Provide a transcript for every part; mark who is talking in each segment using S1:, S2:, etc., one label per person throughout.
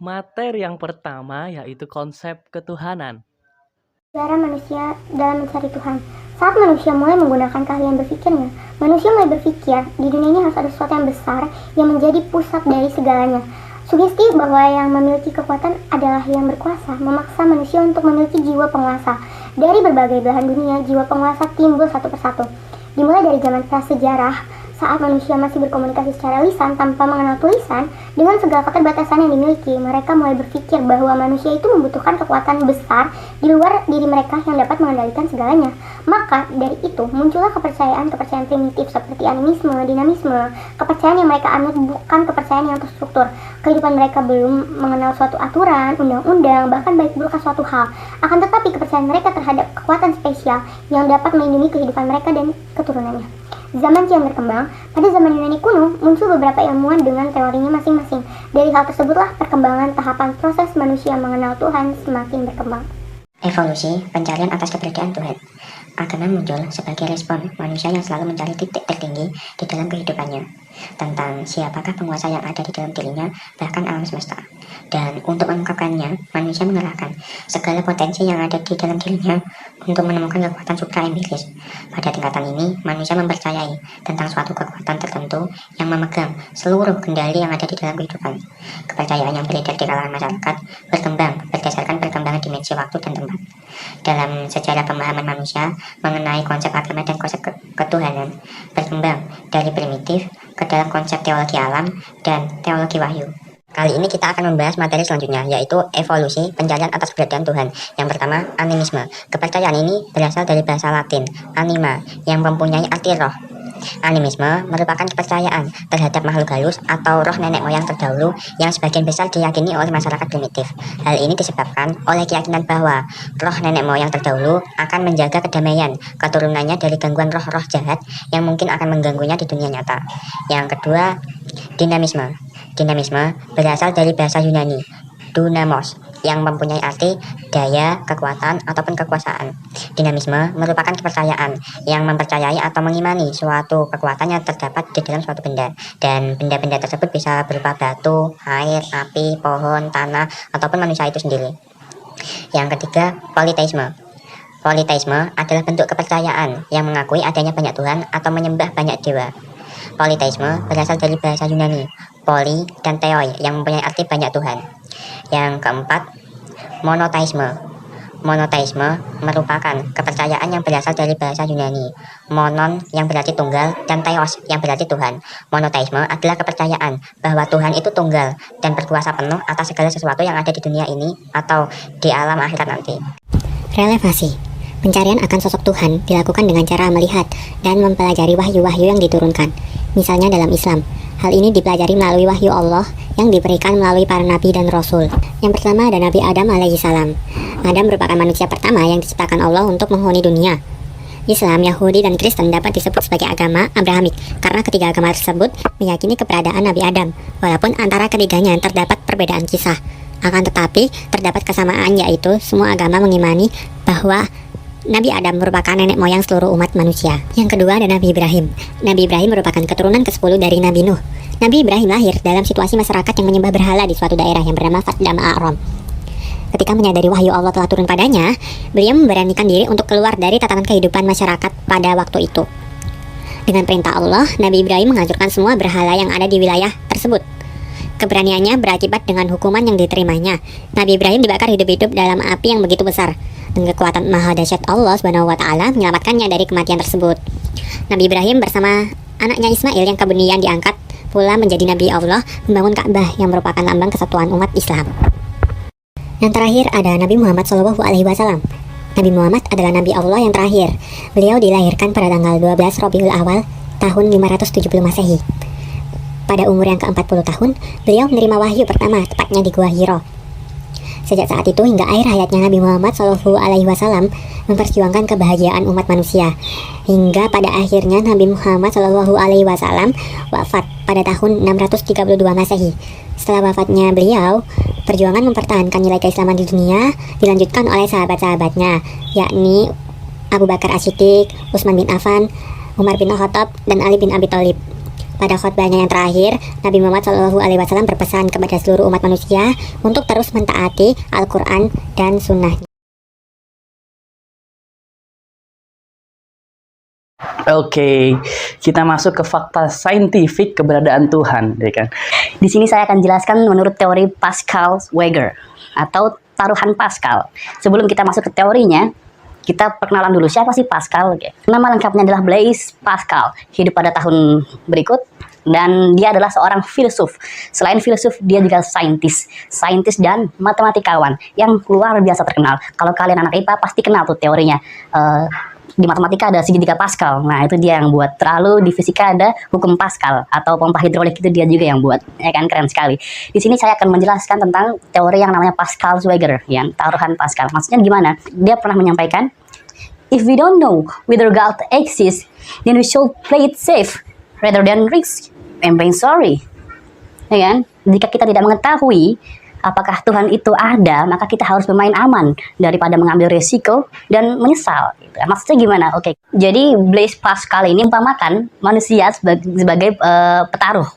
S1: Materi yang pertama yaitu konsep ketuhanan.
S2: Cara manusia dalam mencari Tuhan. Saat manusia mulai menggunakan keahlian berpikirnya, manusia mulai berpikir di dunia ini harus ada sesuatu yang besar yang menjadi pusat dari segalanya. Sugesti bahwa yang memiliki kekuatan adalah yang berkuasa memaksa manusia untuk memiliki jiwa penguasa. Dari berbagai belahan dunia, jiwa penguasa timbul satu persatu. Dimulai dari zaman prasejarah, saat manusia masih berkomunikasi secara lisan tanpa mengenal tulisan, dengan segala keterbatasan yang dimiliki, mereka mulai berpikir bahwa manusia itu membutuhkan kekuatan besar di luar diri mereka yang dapat mengendalikan segalanya. Maka dari itu muncullah kepercayaan-kepercayaan primitif seperti animisme, dinamisme, kepercayaan yang mereka anut bukan kepercayaan yang terstruktur. Kehidupan mereka belum mengenal suatu aturan, undang-undang, bahkan baik buruknya suatu hal. Akan tetapi kepercayaan mereka terhadap kekuatan spesial yang dapat melindungi kehidupan mereka dan keturunannya. Zaman kian berkembang, pada zaman Yunani kuno muncul beberapa ilmuwan dengan teorinya masing-masing. Dari hal tersebutlah perkembangan tahapan proses manusia mengenal Tuhan semakin berkembang.
S3: Evolusi, pencarian atas keberadaan Tuhan. Agama muncul sebagai respon manusia yang selalu mencari titik tertinggi di dalam kehidupannya, tentang siapakah penguasa yang ada di dalam dirinya, bahkan alam semesta. Dan untuk mengungkapkannya, manusia mengerahkan segala potensi yang ada di dalam dirinya untuk menemukan kekuatan supra-empiris. Pada tingkatan ini, manusia mempercayai tentang suatu kekuatan tertentu yang memegang seluruh kendali yang ada di dalam kehidupan. Kepercayaan yang beredar di kalangan masyarakat berkembang berdasarkan perkembangan dimensi waktu dan tempat. Dalam sejarah pemahaman manusia mengenai konsep agama dan konsep ketuhanan berkembang dari primitif ke dalam konsep teologi alam dan teologi wahyu. Kali ini kita akan membahas materi selanjutnya, yaitu evolusi, pencarian atas keberadaan Tuhan. Yang pertama, animisme. Kepercayaan ini berasal dari bahasa Latin, anima, yang mempunyai arti roh. Animisme merupakan kepercayaan terhadap makhluk halus atau roh nenek moyang terdahulu yang sebagian besar diyakini oleh masyarakat primitif. Hal ini disebabkan oleh keyakinan bahwa roh nenek moyang terdahulu akan menjaga kedamaian keturunannya dari gangguan roh-roh jahat yang mungkin akan mengganggunya di dunia nyata. Yang kedua, dinamisme. Dinamisme berasal dari bahasa Yunani, dunamos, yang mempunyai arti daya, kekuatan, ataupun kekuasaan. Dinamisme merupakan kepercayaan yang mempercayai atau mengimani suatu kekuatan yang terdapat di dalam suatu benda, dan benda-benda tersebut bisa berupa batu, air, api, pohon, tanah, ataupun manusia itu sendiri. Yang ketiga, politeisme. Politeisme adalah bentuk kepercayaan yang mengakui adanya banyak Tuhan atau menyembah banyak dewa. Politeisme berasal dari bahasa Yunani, poli dan theoi, yang mempunyai arti banyak Tuhan. Yang keempat, monoteisme. Monoteisme merupakan kepercayaan yang berasal dari bahasa Yunani, monon yang berarti tunggal dan theos yang berarti Tuhan. Monoteisme adalah kepercayaan bahwa Tuhan itu tunggal dan berkuasa penuh atas segala sesuatu yang ada di dunia ini atau di alam akhirat nanti.
S4: Relevasi. Pencarian akan sosok Tuhan dilakukan dengan cara melihat dan mempelajari wahyu-wahyu yang diturunkan. Misalnya dalam Islam, hal ini dipelajari melalui wahyu Allah yang diberikan melalui para nabi dan rasul. Yang pertama ada Nabi Adam alaihissalam. Adam merupakan manusia pertama yang diciptakan Allah untuk menghuni dunia. Islam, Yahudi, dan Kristen dapat disebut sebagai agama Abrahamik karena ketiga agama tersebut meyakini keberadaan Nabi Adam, walaupun antara ketiganya terdapat perbedaan kisah. Akan tetapi, terdapat kesamaan, yaitu semua agama mengimani bahwa Nabi Adam merupakan nenek moyang seluruh umat manusia. Yang kedua ada Nabi Ibrahim. Nabi Ibrahim merupakan keturunan ke-10 dari Nabi Nuh. Nabi Ibrahim lahir dalam situasi masyarakat yang menyembah berhala di suatu daerah yang bernama Fatdam A'rom. Ketika menyadari wahyu Allah telah turun padanya, beliau memberanikan diri untuk keluar dari tatanan kehidupan masyarakat pada waktu itu. Dengan perintah Allah, Nabi Ibrahim menghancurkan semua berhala yang ada di wilayah tersebut. Keberaniannya berakibat dengan hukuman yang diterimanya. Nabi Ibrahim dibakar hidup-hidup dalam api yang begitu besar. Dan kekuatan maha dahsyat Allah SWT menyelamatkannya dari kematian tersebut. Nabi Ibrahim bersama anaknya Ismail yang kemudian diangkat pula menjadi Nabi Allah, membangun Ka'bah yang merupakan lambang kesatuan umat Islam. Yang terakhir ada Nabi Muhammad SAW. Nabi Muhammad adalah Nabi Allah yang terakhir. Beliau dilahirkan pada tanggal 12 Rabiul Awal tahun 570 Masehi. Pada umur yang ke-40 tahun, beliau menerima wahyu pertama, tepatnya di Gua Hiro. Sejak saat itu hingga akhir hayatnya, Nabi Muhammad SAW memperjuangkan kebahagiaan umat manusia. Hingga pada akhirnya Nabi Muhammad SAW wafat pada tahun 632 Masehi. Setelah wafatnya beliau, perjuangan mempertahankan nilai keislaman di dunia dilanjutkan oleh sahabat-sahabatnya, yakni Abu Bakar As-Siddiq, Utsman bin Affan, Umar bin Khattab, dan Ali bin Abi Thalib. Pada khotbahnya yang terakhir, Nabi Muhammad SAW berpesan kepada seluruh umat manusia untuk terus mentaati Al-Quran dan Sunnah.
S1: Oke, kita masuk ke fakta saintifik keberadaan Tuhan, ya kan?
S5: Di sini saya akan jelaskan menurut teori Pascal-Weger atau taruhan Pascal. Sebelum kita masuk ke teorinya, kita perkenalan dulu siapa sih Pascal. Oke. Nama lengkapnya adalah Blaise Pascal, hidup pada tahun berikut, dan dia adalah seorang filsuf. Selain filsuf, dia juga saintis dan matematikawan yang luar biasa terkenal. Kalau kalian anak IPA pasti kenal tuh teorinya. Di matematika ada segitiga Pascal. Nah, itu dia yang buat. Lalu di fisika ada hukum Pascal atau pompa hidrolik, itu dia juga yang buat. Ya kan, keren sekali. Di sini saya akan menjelaskan tentang teori yang namanya Pascal-Weger, ya, taruhan Pascal. Maksudnya gimana? Dia pernah menyampaikan, if we don't know whether God exists, then we should play it safe rather than risk and being sorry. Ya kan? Jika kita tidak mengetahui apakah Tuhan itu ada, maka kita harus bermain aman daripada mengambil resiko dan menyesal. Gitu. Maksudnya gimana? Oke. Jadi Blaise Pascal ini umpamakan manusia sebagai petaruh,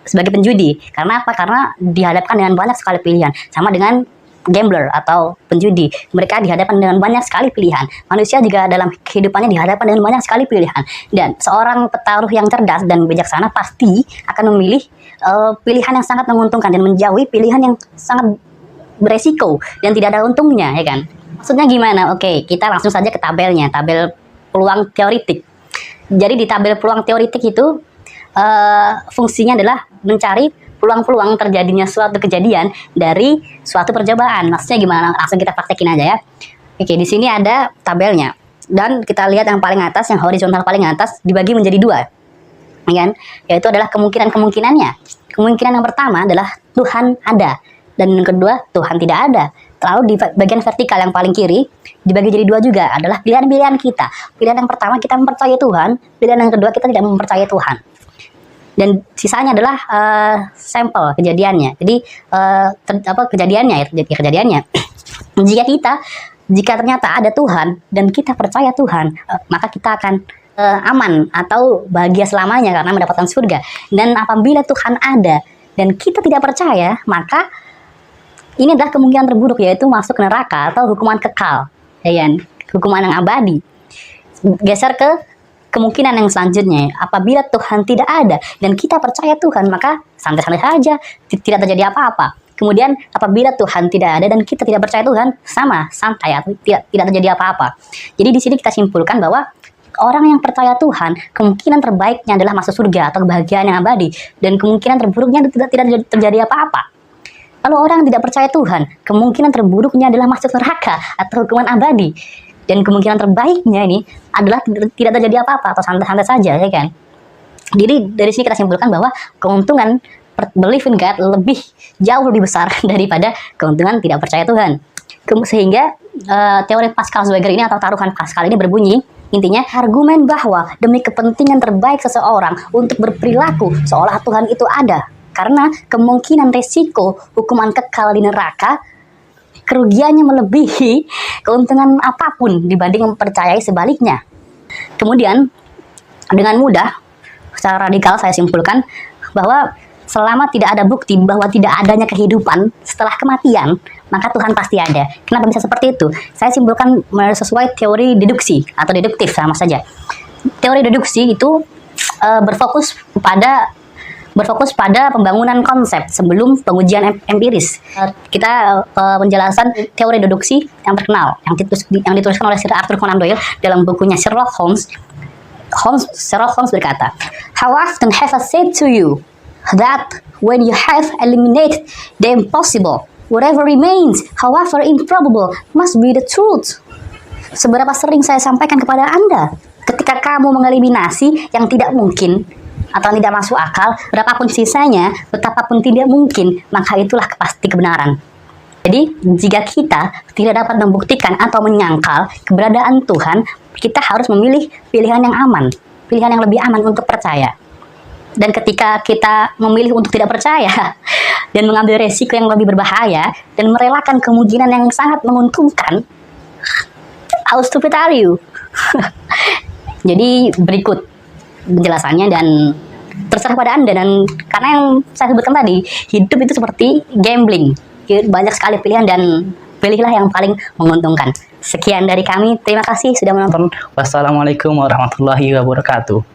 S5: sebagai penjudi. Karena apa? Karena dihadapkan dengan banyak sekali pilihan. Sama dengan gambler atau penjudi. Mereka dihadapkan dengan banyak sekali pilihan. Manusia juga dalam kehidupannya dihadapkan dengan banyak sekali pilihan. Dan seorang petaruh yang cerdas dan bijaksana pasti akan memilih pilihan yang sangat menguntungkan dan menjauhi pilihan yang sangat beresiko dan tidak ada untungnya, ya kan? Maksudnya gimana? Oke, kita langsung saja ke tabelnya, tabel peluang teoritik. Jadi di tabel peluang teoritik itu fungsinya adalah mencari peluang-peluang terjadinya suatu kejadian dari suatu percobaan. Maksudnya gimana? Langsung kita praktekin aja ya. Oke, di sini ada tabelnya. Dan kita lihat yang paling atas, yang horizontal paling atas dibagi menjadi dua. Ya kan? Yaitu adalah kemungkinan-kemungkinannya. Kemungkinan yang pertama adalah Tuhan ada. Dan yang kedua, Tuhan tidak ada. Lalu di bagian vertikal yang paling kiri dibagi jadi dua juga, adalah pilihan-pilihan kita. Pilihan yang pertama kita mempercayai Tuhan, pilihan yang kedua kita tidak mempercayai Tuhan. Dan sisanya adalah sampel kejadiannya. Jadi kejadiannya ya, kejadiannya. Jika ternyata ada Tuhan dan kita percaya Tuhan, maka kita akan aman atau bahagia selamanya karena mendapatkan surga. Dan apabila Tuhan ada dan kita tidak percaya, maka ini adalah kemungkinan terburuk, yaitu masuk ke neraka atau hukuman kekal, ya kan? Hukuman yang abadi. Geser ke kemungkinan yang selanjutnya, apabila Tuhan tidak ada dan kita percaya Tuhan, maka santai-santai saja, tidak terjadi apa-apa. Kemudian apabila Tuhan tidak ada dan kita tidak percaya Tuhan, sama, santai, tidak terjadi apa-apa. Jadi di sini kita simpulkan bahwa orang yang percaya Tuhan, kemungkinan terbaiknya adalah masuk surga atau kebahagiaan yang abadi, dan kemungkinan terburuknya tidak terjadi apa-apa. Lalu orang yang tidak percaya Tuhan, kemungkinan terburuknya adalah masuk neraka atau hukuman abadi. Dan kemungkinan terbaiknya ini adalah tidak terjadi apa-apa atau santai-santai saja, ya kan? Jadi dari sini kita simpulkan bahwa keuntungan belief in God jauh lebih besar daripada keuntungan tidak percaya Tuhan. Sehingga teori Pascal-Weger ini atau taruhan Pascal ini berbunyi, intinya argumen bahwa demi kepentingan terbaik seseorang untuk berperilaku seolah Tuhan itu ada, karena kemungkinan resiko hukuman kekal di neraka kerugiannya melebihi keuntungan apapun dibanding mempercayai sebaliknya. Kemudian dengan mudah, secara radikal saya simpulkan bahwa selama tidak ada bukti bahwa tidak adanya kehidupan setelah kematian, maka Tuhan pasti ada. Kenapa bisa seperti itu? Saya simpulkan sesuai teori deduksi atau deduktif, sama saja. Teori deduksi itu berfokus pada pembangunan konsep sebelum pengujian empiris. Kita penjelasan teori deduksi yang terkenal yang dituliskan oleh Sir Arthur Conan Doyle dalam bukunya Sherlock Holmes. Sherlock Holmes berkata, "How often have I said to you that when you have eliminated the impossible, whatever remains, however improbable, must be the truth." Seberapa sering saya sampaikan kepada Anda, ketika kamu mengeliminasi yang tidak mungkin atau tidak masuk akal, berapapun sisanya, betapapun tidak mungkin, maka itulah pasti kebenaran. Jadi, jika kita tidak dapat membuktikan atau menyangkal keberadaan Tuhan, kita harus memilih pilihan yang aman, pilihan yang lebih aman untuk percaya. Dan ketika kita memilih untuk tidak percaya dan mengambil resiko yang lebih berbahaya dan merelakan kemungkinan yang sangat menguntungkan, how stupid are you? Jadi berikut penjelasannya dan terserah pada Anda. Dan karena yang saya sebutkan tadi, hidup itu seperti gambling, banyak sekali pilihan dan pilihlah yang paling menguntungkan. Sekian dari kami, terima kasih sudah menonton.
S1: Wassalamualaikum warahmatullahi wabarakatuh.